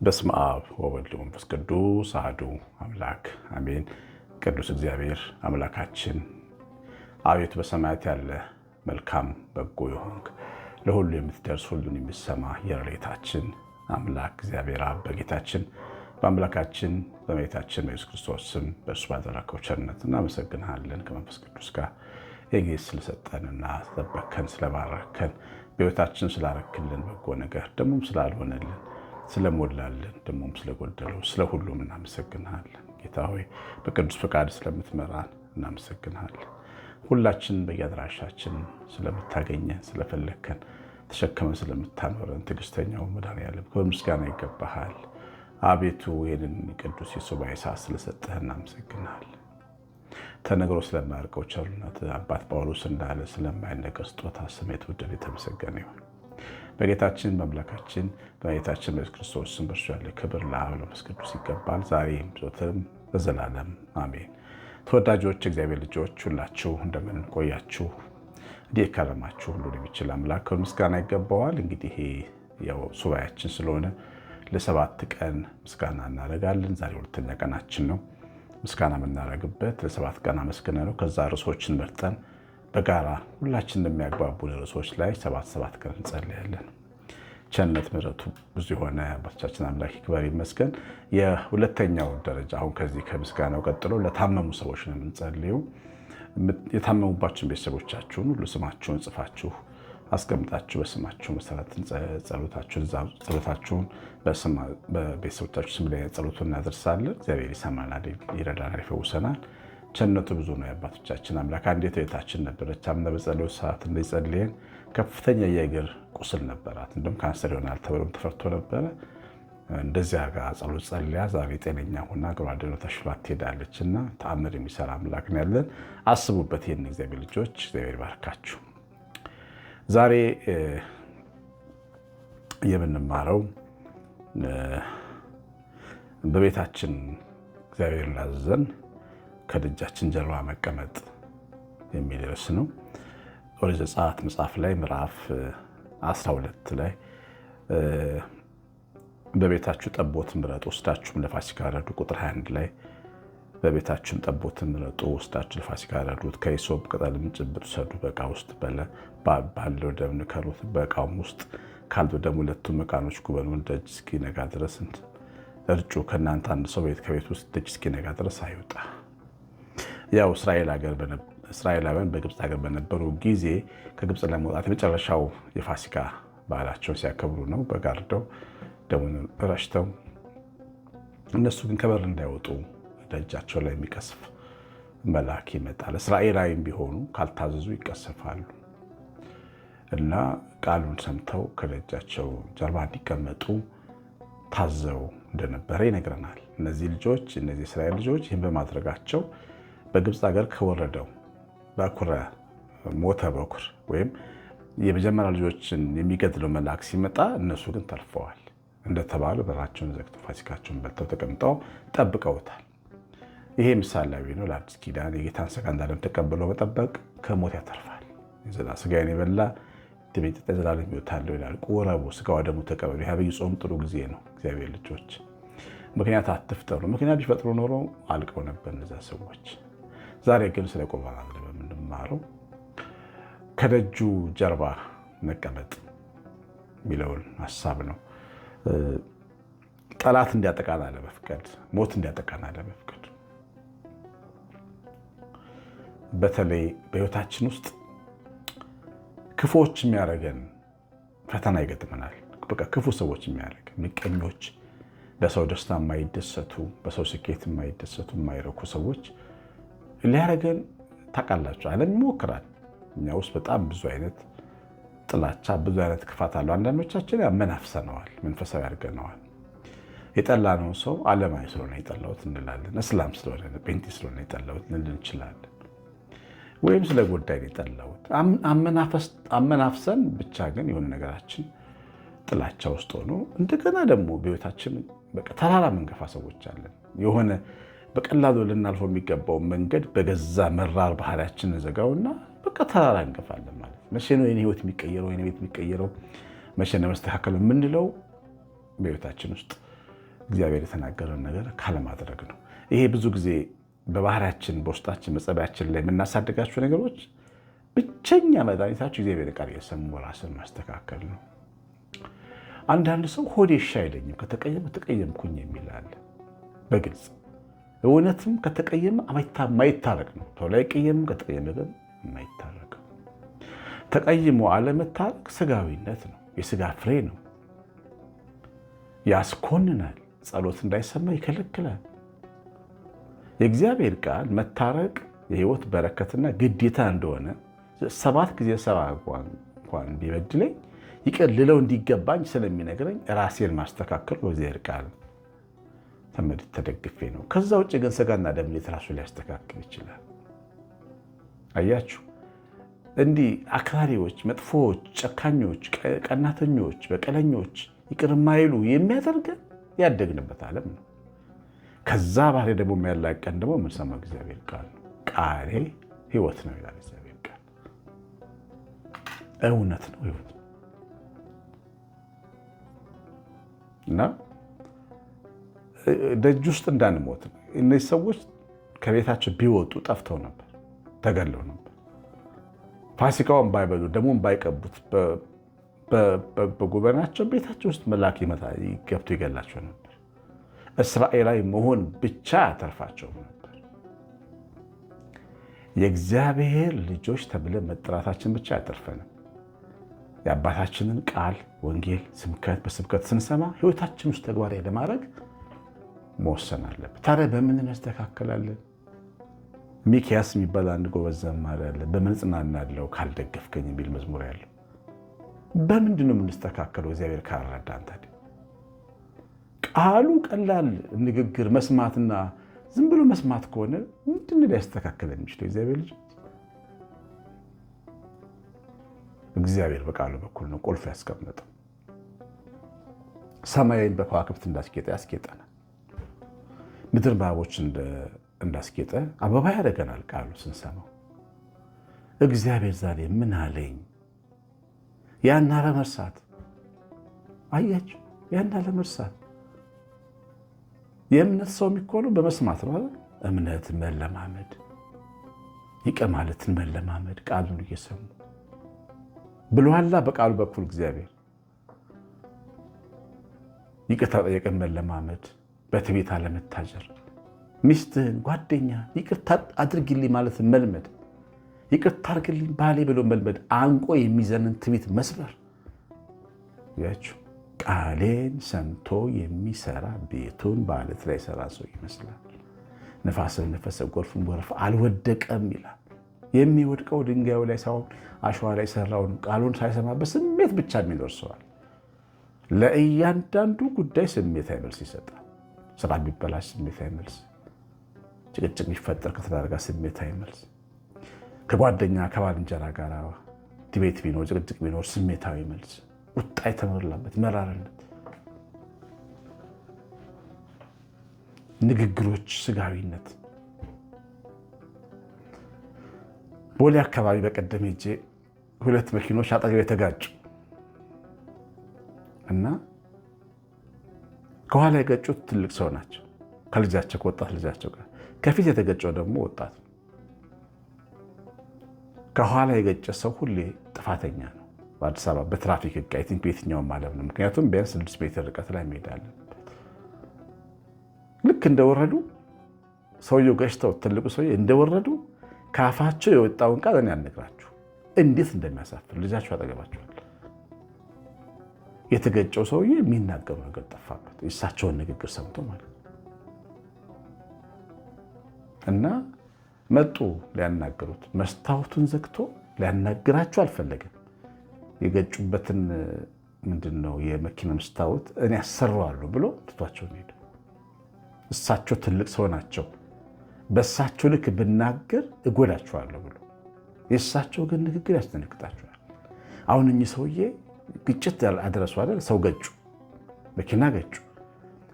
በስመ አብ ወወልድ ወመንፈስ ቅዱስ አሐዱ አምላክ አሜን። ቅዱስ እግዚአብሔር አምላካችን አቤቱ በሰማያት ያለ መልካም በጎ የሆንክ ለሁሉ የምትደርስ ሁሉን የምትሰማ የረድኤታችን አምላክ እግዚአብሔር አብ በጌታችን በአምላካችን በመድኃኒታችን በኢየሱስ ክርስቶስ ስም በእርሱ ባደረግከው ቸርነት እናመሰግንሃለን። ከመንፈስ ቅዱስ ጋር የጊዜ ስለሰጠንና ስለጠበቅከን ስለባረከን በሕይወታችን ስላረክልን በጎ ነገር ደግሞም ስላልሆነልን ስለሞላልን ደግሞም ስለጎደለው ስለ ሁሉም እናመሰግንሃለን። ጌታ ሆይ በቅዱስ ፈቃድ ስለምትመራን እናመሰግንሃለን። ሁላችንን በየአድራሻችን ስለምታገኘን ስለፈለግከን ተሸክመን ስለምታኖረን ትዕግስተኛው መድኃኔዓለም ክብር ምስጋና ይገባሃል። አቤቱ ይህንን ቅዱስ የሱባዔ ሰዓት ስለሰጠህ እናመሰግንሃለን። ተነግሮ ስለማያልቀው ቸርነት አባት ጳውሎስ እንዳለ ስለማይነገር ስጦታ ስም የተወደደ የተመሰገነ ይሁን። በጌታችን በአምላካችን በመድኃኒታችን በኢየሱስ ክርስቶስ ስም በእርሱ ያለ ክብር ለአብ ለመንፈስ ቅዱስ ይገባል፣ ዛሬም ዘወትርም ለዘላለም አሜን። ተወዳጆች እግዚአብሔር ልጆች ሁላችሁ እንደምን ቆያችሁ? እንዲህ ከረማችሁ? ሁሉን የሚችል አምላክ ምስጋና ይገባዋል። እንግዲህ ያው ሱባዔያችን ስለሆነ ለ7 ቀን ምስጋና እናደርጋለን። ዛሬ ሁለተኛ ቀናችን ነው። ምስጋና የምናደርግበት ለ7 ቀን አመስግነ ነው። ከዛ ርዕሶችን መርጠን በጋራ ሁላችን እንደሚያግባቡ ርዕሶች ላይ 7 ቀን እንጸልያለን። ቸርነት ምሕረቱ ብዙ የሆነ አባቶቻችን አምላክ ይክበር ይመስገን። የሁለተኛው ደረጃ አሁን ከዚህ ከምስጋናው ቀጥሎ ለታመሙ ሰዎች ነው የምንጸልየው። የታመሙባችሁን ቤተሰቦቻችሁን ሁሉ ስማችሁን ጽፋችሁ አስቀምጣችሁ በስማችሁ መሰረት ጸሎታችሁን በቤተሰቦቻችሁ ስም ላይ ጸሎቱን እናደርሳለን። እግዚአብሔር ይሰማናል፣ ይረዳናል፣ ይፈውሰናል። ቸርነቱ ብዙ ነው የአባቶቻችን አምላክ። አንዲት እህታችን ነበረች አምና በጸሎት ሰዓት እንደጸለየን ከፍተኛ የእግር ቁስል ነበራት። እንደውም ካንሰር ይሆናል ተብሎም ተፈርቶ ነበረ። እንደዚያ ጋር ጸሎት ጸልያ ዛሬ ጤነኛ ሆና እግሯ ድኖ ተሽሏት ትሄዳለች እና ተአምር የሚሰራ አምላክ ነው ያለን። አስቡበት ይህን እግዚአብሔር ልጆች፣ እግዚአብሔር ይባርካችሁ። ዛሬ የምንማረው በቤታችን እግዚአብሔር ላዘዘን ከደጃችን ጀርባ መቀመጥ የሚል ርዕስ ነው። ኦሪት ዘጸአት መጽሐፍ ላይ ምዕራፍ 12 ላይ በቤታችሁ ጠቦትን ምረጡ ወስዳችሁም ለፋሲካ ረዱ። ቁጥር 21 ላይ በቤታችሁም ጠቦትን ምረጡ ወስዳችሁ ለፋሲካ ረዱት፣ ከሂሶጵ ቅጠልም ጭብጥ ውሰዱ፣ በዕቃ ውስጥ ባለው ደም ንከሩት፣ በዕቃውም ውስጥ ካለው ደም 2 መቃኖች ጉበኑን ደጅ እስኪነጋ ድረስ እርጩ። ከእናንተ አንድ ሰው ከቤት ውስጥ ደጅ እስኪነጋ ድረስ አይውጣ። ያው እስራኤላውያን በግብፅ ሀገር በነበሩ ጊዜ ከግብፅ ለመውጣት የመጨረሻው የፋሲካ በዓላቸውን ሲያከብሩ ነው። በጋርደው ደሙን ረጭተው፣ እነሱ ግን ከበር እንዳይወጡ ደጃቸው ላይ የሚቀስፍ መልአክ ይመጣል። እስራኤላዊም ቢሆኑ ካልታዘዙ ይቀሰፋሉ እና ቃሉን ሰምተው ከደጃቸው ጀርባ እንዲቀመጡ ታዘው እንደነበረ ይነግረናል። እነዚህ እስራኤል ልጆች ይህን በማድረጋቸው በግብፅ ሀገር ከወረደው በኩረ ሞተ በኩር ወይም የመጀመሪያ ልጆችን የሚገድለው መልአክ ሲመጣ እነሱ ግን ተርፈዋል። እንደተባሉ በራቸውን ዘግተው ፋሲካቸውን በልተው ተቀምጠው ጠብቀውታል። ይሄ ምሳሌያዊ ነው ለአዲስ ኪዳን። የጌታን ሥጋ እንዳለም ተቀብሎ መጠበቅ ከሞት ያተርፋል። ሥጋዬን የበላ ደሜን የጠጣ የዘላለም ሕይወት አለው ይላል። ቁረቡ፣ ሥጋው ደግሞ ተቀበሉ። የዐቢይ ጾም ጥሩ ጊዜ ነው። እግዚአብሔር ልጆች ምክንያት አትፍጠሩ። ምክንያት ቢፈጥሩ ኖሮ አልቀው ነበር እነዛ ሰዎች። ዛሬ ግን ስለ ቁርባን አይደለም የምንማረው፣ ከደጁ ጀርባ መቀመጥ የሚለውን ሀሳብ ነው። ጠላት እንዲያጠቃን አለመፍቀድ፣ ሞት እንዲያጠቃን አለመፍቀድ። በተለይ በሕይወታችን ውስጥ ክፉዎች የሚያደርገን ፈተና ይገጥመናል። በቃ ክፉ ሰዎች የሚያደርገን ምቀኞች፣ በሰው ደስታ የማይደሰቱ፣ በሰው ስኬት የማይደሰቱ፣ የማይረኩ ሰዎች ሊያደርገን ታውቃላችሁ። ዓለም ይሞክራል። እኛ ውስጥ በጣም ብዙ አይነት ጥላቻ፣ ብዙ አይነት ክፋት አለው። አንዳንዶቻችን ያመናፍሰነዋል፣ መንፈሳዊ አድርገነዋል። የጠላነውን ሰው ዓለማዊ ስለሆነ የጠላሁት እንላለን። እስላም ስለሆነ ጴንጤ ስለሆነ የጠላሁት ልንል እንችላለን። ወይም ስለ ጉዳይ የጠላሁት አመናፍሰን ብቻ ግን የሆነ ነገራችን ጥላቻ ውስጥ ሆኖ እንደገና ደግሞ በሕይወታችን ተራራ መንገፋ ሰዎች አለን። የሆነ በቀላሉ ልናልፈው የሚገባውን መንገድ በገዛ መራር ባህሪያችን እንዘጋውና በቃ ተራራ እንገፋለን ማለት ነው። መቼ ነው የኔ ህይወት የሚቀየረው? የኔ ቤት የሚቀየረው መቼ ነው መስተካከለው የምንለው? በህይወታችን ውስጥ እግዚአብሔር የተናገረን ነገር ካለማድረግ ነው። ይሄ ብዙ ጊዜ በባህሪያችን በውስጣችን በጸባያችን ላይ የምናሳድጋቸው ነገሮች ብቸኛ መድኃኒታቸው እግዚአብሔር ቃል እየሰሙ ራስን ማስተካከል ነው። አንዳንድ ሰው ሆዴ እሺ አይለኝም ከተቀየመ ተቀየምኩኝ የሚል አለ። በግልጽ እውነትም ከተቀየመ ማይታረቅ ነው። ቶሎ አይቀየምም፣ ከተቀየመ ግን ማይታረቅ። ተቀይሞ አለመታረቅ ስጋዊነት ነው፣ የስጋ ፍሬ ነው። ያስኮንናል፣ ጸሎት እንዳይሰማ ይከለክላል። የእግዚአብሔር ቃል መታረቅ የህይወት በረከትና ግዴታ እንደሆነ 7 ጊዜ 7 እንኳን ቢበድለኝ ይቅር ልለው እንዲገባኝ ስለሚነግረኝ ራሴን ማስተካከል በእግዚአብሔር ቃል ተደግፌ ነው። ከዛ ውጭ ግን ስጋና ደም ራሱ ሊያስተካክል ይችላል። አያችሁ፣ እንዲህ አክራሪዎች፣ መጥፎዎች፣ ጨካኞች፣ ቀናተኞች፣ በቀለኞች፣ ይቅር የማይሉ የሚያደርገን ያደግንበት ዓለም ነው። ከዛ ባህሪ ደግሞ የሚያላቀን ደግሞ የምንሰማው እግዚአብሔር ቃል ነው። ቃሌ ህይወት ነው ይላል እግዚአብሔር ቃል። እውነት ነው፣ ህይወት ነው። እና ደጅ ውስጥ እንዳንሞት እነዚህ ሰዎች ከቤታቸው ቢወጡ ጠፍተው ነበር፣ ተገለው ነበር። ፋሲካውን ባይበሉ ደሙን ባይቀቡት በጎበናቸው ቤታቸው ውስጥ መልአክ ገብቶ ይገላቸው ነበር። እስራኤላዊ መሆን ብቻ ያተርፋቸው ነበር። የእግዚአብሔር ልጆች ተብለን መጠራታችን ብቻ ያተርፈንም። የአባታችንን ቃል ወንጌል በስብከት ስንሰማ ህይወታችን ውስጥ ተግባራዊ ለማድረግ መወሰን አለብን። ታዲያ በምን እናስተካከላለን? ሚክያስ የሚባል አንድ ጎበዝ ዘማሪ አለ። በምን እጽናናለሁ ካልደገፍከኝ የሚል መዝሙር ያለው። በምንድን ነው የምንስተካከለው? እግዚአብሔር ካልረዳን። ታዲያ ቃሉ ቀላል ንግግር መስማትና ዝም ብሎ መስማት ከሆነ ምንድን ሊያስተካከል የሚችለው? እግዚአብሔር ልጅ እግዚአብሔር በቃሉ በኩል ነው ቁልፍ ያስቀመጠው። ሰማይን በከዋክብት እንዳስጌጠ ያስጌጠናል። ምድር በአበቦች እንዳስጌጠ አበባ ያደርገናል። ቃሉ ስንሰማው እግዚአብሔር ዛሬ ምን አለኝ? ያን አለመርሳት። አያችሁ፣ ያን አለመርሳት። የእምነት ሰው የሚኮነው በመስማት ነው። እምነት መለማመድ፣ ይቅር ማለትን መለማመድ፣ ቃሉን እየሰሙ ብሏላ በቃሉ በኩል እግዚአብሔር ይቅርታ ጠየቅን መለማመድ፣ በትዕቢት አለመታጀር፣ ሚስትህን ጓደኛ ይቅርታ አድርግልኝ ማለት መልመድ፣ ይቅርታ አድርግልኝ ባሌ ብሎ መልመድ፣ አንቆ የሚዘንን ትዕቢት መስበር። ያችሁ ቃሌን ሰምቶ የሚሰራ ቤቱን በዓለት ላይ ሰራ ሰው ይመስላል። ነፋስን ነፈሰ፣ ጎርፍን ጎረፈ፣ አልወደቀም ይላል። የሚወድቀው ድንጋዩ ላይ ሳይሆን አሸዋ ላይ ሰራውን ቃሉን ሳይሰማ በስሜት ብቻ የሚኖር ሰዋል። ለእያንዳንዱ ጉዳይ ስሜታዊ መልስ ይሰጣል። ስራ ቢበላሽ ስሜታዊ መልስ፣ ጭቅጭቅ ቢፈጠር ከትዳር ጋር ስሜታዊ መልስ፣ ከጓደኛ ከባልንጀራ ጋር ዲቤት ቢኖር ጭቅጭቅ ቢኖር ስሜታዊ መልስ፣ ቁጣ የተሞላበት መራርነት፣ ንግግሮች ስጋዊነት። ቦሌ አካባቢ በቀደም ሄጄ 2 መኪኖች አጠገብ የተጋጩ እና ከኋላ የገጩት ትልቅ ሰው ናቸው ከልጃቸው ከወጣት ልጃቸው ጋር። ከፊት የተገጨው ደግሞ ወጣት ነው። ከኋላ የገጨ ሰው ሁሌ ጥፋተኛ ነው። በአዲስ አበባ በትራፊክ ሕግ አይ ቲንክ በየትኛውም ዓለም ነው። ምክንያቱም ቢያንስ 6 ሜትር ርቀት ላይ መሄድ አለበት። ልክ እንደወረዱ ሰውየው ገጭተው ትልቁ ሰውዬ እንደወረዱ ካፋቸው የወጣውን ቃል እኔ አልነግራችሁ እንዴት እንደሚያሳፍር። ልጃቸው አጠገባቸዋል። የተገጨው ሰውዬ የሚናገሩ ነገር ጠፋበት፣ የእሳቸውን ንግግር ሰምቶ ማለት ነው። እና መጡ ሊያናገሩት፣ መስታወቱን ዘግቶ ሊያናግራቸው አልፈለገም። የገጩበትን ምንድነው የመኪና መስታወት እኔ አሰራዋለሁ ብሎ ትቷቸውን ሄደ። እሳቸው ትልቅ ሰው ናቸው፣ በእሳቸው ልክ ብናገር እጎዳቸዋለሁ ብሎ። የእሳቸው ግን ንግግር ያስደነግጣቸዋል። አሁን እኚህ ሰውዬ ግጭት አደረሱ አይደል? ሰው ገጩ፣ መኪና ገጩ።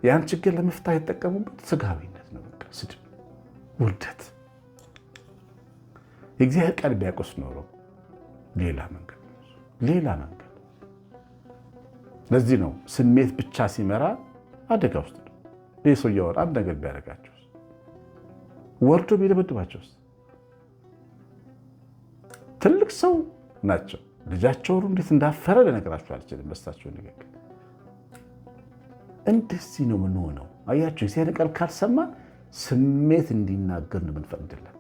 ያን ችግር ለመፍታት የተጠቀሙበት ስጋዊነት ነው። በቃ ስድብ፣ ውርደት። የእግዚአብሔር ቃል ቢያውቁስ ኖሮ ሌላ መንገድ። ለዚህ ነው ስሜት ብቻ ሲመራ አደጋ ውስጥ ነው። ይህ ሰው እያወራ አንድ ነገር ቢያደርጋቸው ወርዶ ቢደበድባቸውስ? ትልቅ ሰው ናቸው። ልጃቸው እንዴት እንዳፈረ ልነግራችሁ አልችልም። በሳቸው ንግግር እንደዚህ ነው የምንሆነው። አያችሁ፣ እግዚአብሔር ቃል ካልሰማን ስሜት እንዲናገር ነው የምንፈቅድለት።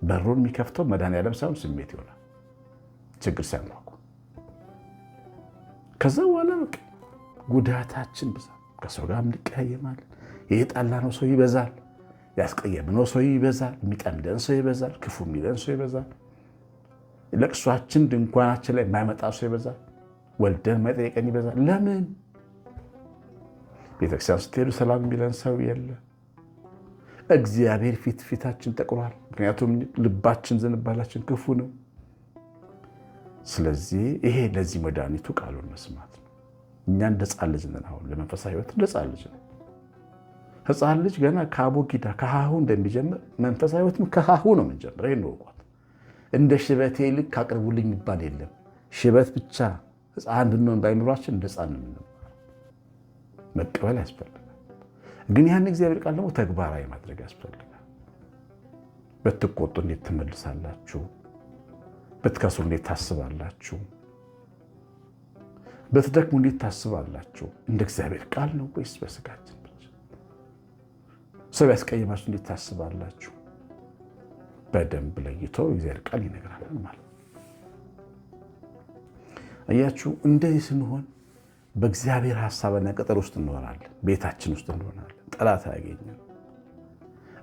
በሩን የሚከፍተው መድኃኒዓለም ሳይሆን ስሜት ይሆናል፣ ችግር ሲያንኳኩ። ከዛ በኋላ በቃ ጉዳታችን ብዛት፣ ከሰው ጋር እንቀያየማለን። የጣላነው ሰው ይበዛል፣ ያስቀየምነው ሰው ይበዛል፣ የሚጠምደን ሰው ይበዛል፣ ክፉ የሚለን ሰው ይበዛል። ለቅሷችን ድንኳናችን ላይ የማይመጣ ሰው ይበዛል፣ ወልደን የማይጠይቀን ይበዛል። ለምን? ቤተክርስቲያን ስትሄዱ ሰላም የሚለን ሰው የለ። እግዚአብሔር ፊታችን ጠቁሯል። ምክንያቱም ልባችን፣ ዝንባላችን ክፉ ነው። ስለዚህ ይሄ ለዚህ መድኃኒቱ ቃሉን መስማት ነው። እኛ እንደ ሕፃን ልጅ ነን። አሁን ለመንፈሳዊ ሕይወት እንደ ሕፃን ልጅ ነው። ሕፃን ልጅ ገና ከአቦጊዳ ከሃሁ እንደሚጀምር መንፈሳዊ ሕይወትም ከሃሁ ነው የምንጀምረው። ይህን እወቋት። እንደ ሽበቴ ልክ አቅርቡልኝ የሚባል የለም። ሽበት ብቻ ሕፃን እንድንሆን ባይኖራችን እንደ ሕፃን ነው መቀበል ያስፈልጋል። ግን ያን እግዚአብሔር ቃል ደግሞ ተግባራዊ ማድረግ ያስፈልጋል። ብትቆጡ እንዴት ትመልሳላችሁ? ብትከስሩ እንዴት ታስባላችሁ? ብትደክሙ እንዴት ታስባላችሁ? እንደ እግዚአብሔር ቃል ነው ወይስ በስጋችን ብቻ? ሰው ያስቀየማችሁ እንዴት ታስባላችሁ? በደንብ ለይቶ እግዚአብሔር ቃል ይነግራል ማለት ነው። አያችሁ፣ እንደዚህ ስንሆን በእግዚአብሔር ሐሳብና ቅጥር ውስጥ እንሆናለን። ቤታችን ውስጥ እንሆናለን። ጠላት አያገኘንም።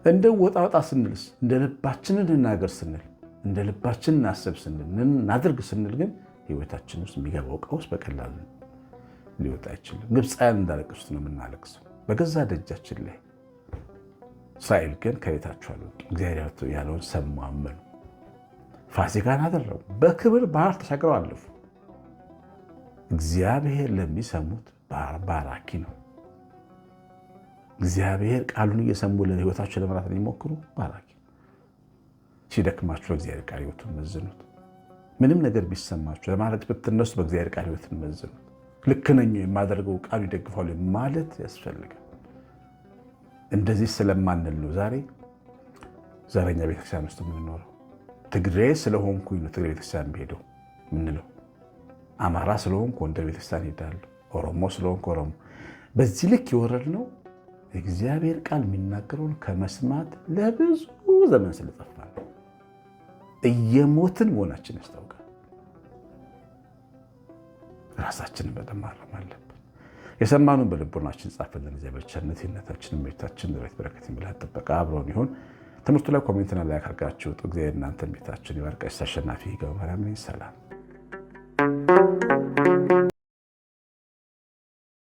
እንደ ወጣ ስንልስ፣ እንደ ልባችን እንናገር ስንል፣ እንደ ልባችን እናስብ ስንል፣ እናድርግ ስንል ግን ህይወታችን ውስጥ የሚገባው ቀውስ በቀላሉ ሊወጣ አይችልም። ግብፃውያን እንዳለቀሱት ነው የምናለቅሰው በገዛ ደጃችን ላይ። እስራኤል ግን ከቤታቸው አልወጡም። እግዚአብሔር ያለውን ሰሙ፣ አመኑ፣ ፋሲካን አደረጉ፣ በክብር ባህር ተሻግረው አለፉ። እግዚአብሔር ለሚሰሙት ባራኪ ነው። እግዚአብሔር ቃሉን እየሰሙ ለህይወታቸው ለመራት የሚሞክሩ ባራኪ። ሲደክማችሁ በእግዚአብሔር ቃል ህይወቱን መዝኑት። ምንም ነገር ቢሰማችሁ ለማለት ብትነሱ በእግዚአብሔር ቃል ህይወትን መዝኑት። ልክ ነኝ የማደርገው ቃሉ ይደግፋል ማለት ያስፈልጋል። እንደዚህ ስለማንል ነው ዛሬ ዘረኛ ቤተክርስቲያን ውስጥ የምንኖረው። ትግሬ ስለሆንኩኝ ነው ትግሬ ቤተክርስቲያን ሄደው ምንለው። አማራ ስለሆንኩ ጎንደር ቤተክርስቲያን ሄዳለሁ። ኦሮሞ ስለሆንኩ ኦሮሞ። በዚህ ልክ የወረድነው እግዚአብሔር ቃል የሚናገረውን ከመስማት ለብዙ ዘመን ስለጠፋ ነው። እየሞትን መሆናችን ያስታውቃል። ራሳችንን በደንብ ማረም አለብን። የሰማኑን በልቦናችን ጻፈልን። እግዚአብሔር ቸርነት የእናታችን ቤታችን ረት በረከት የሚላት ጥበቃ አብሮን ይሁን። ትምህርቱ ላይ ኮሜንትና ላይ አድርጋችሁ እግዚአብሔር እናንተን ቤታችን ይባርክ። አሸናፊ ገብረ ማርያም ነኝ። ሰላም